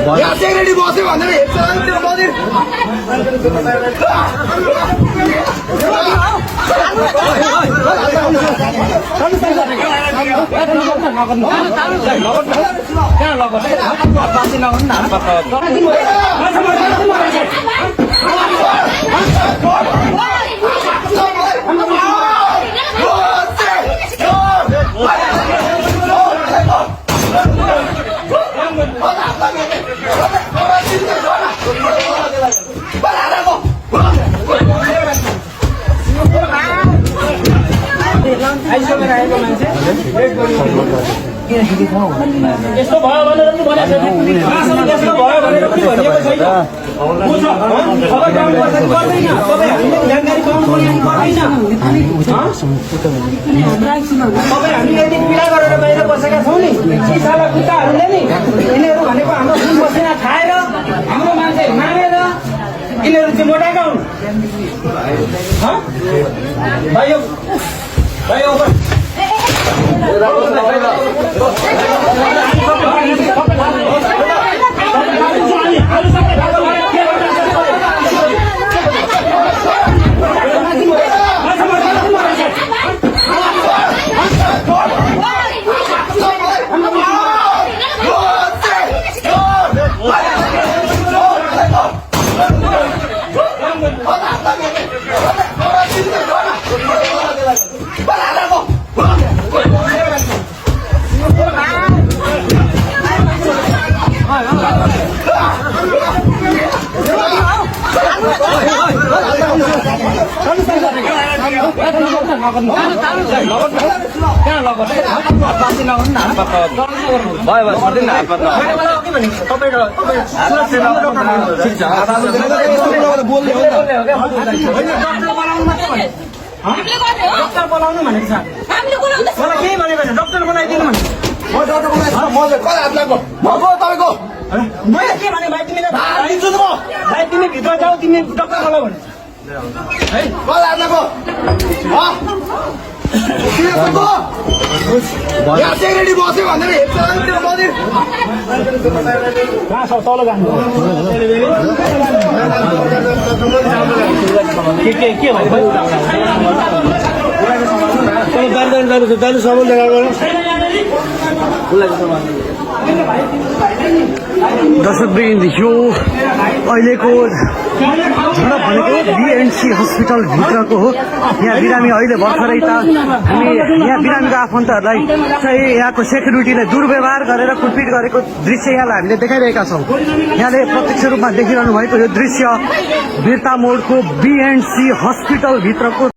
यहाँ सेक्रेटरी बस्यो भनेर हेर्छ त्यो मन्दिर यस्तो भयो भनेर पनि भनेको छैन यस्तो भयो भनेर पनि भनिएको छैन तपाईँ हामीले जानकारी पाउनुपर्ने तपाईँ हामीले यति पीडा गरेर बाहिर बसेका छौँ नि यी साला कुत्ताहरूले नि यिनीहरू भनेको हाम्रो सुन मसिना खाएर हाम्रो मान्छे मारेर यिनीहरू चाहिँ मोटाएका हुन् भाइ डक्टर बोलाउनु भनेको छ मलाई केही भनेको छैन डक्टर बोलाइदिनु भने मैले के भने भाइ तिमीले भाइ तिमी भित्र जाऊ तिमी डक्टर बोलाऊ भने यहाँ सेक्रेटरी बस्यो भनेर हेर्छ त्यो मन्दिर तल जानु के दालु सामान दर्शकवृन्द यो अहिलेको झडप भनेको बीएनसी हस्पिटल भित्रको हो। यहाँ बिरामी अहिले भर्खरै त हामी यहाँ बिरामीको आफन्तहरूलाई चाहिँ यहाँको सेक्युरिटीले दुर्व्यवहार गरेर कुटपिट गरेको दृश्य यहाँलाई हामीले देखाइरहेका छौँ। यहाँले प्रत्यक्ष रूपमा देखिरहनु भएको यो दृश्य बिर्ता मोडको बीएनसी हस्पिटल भित्रको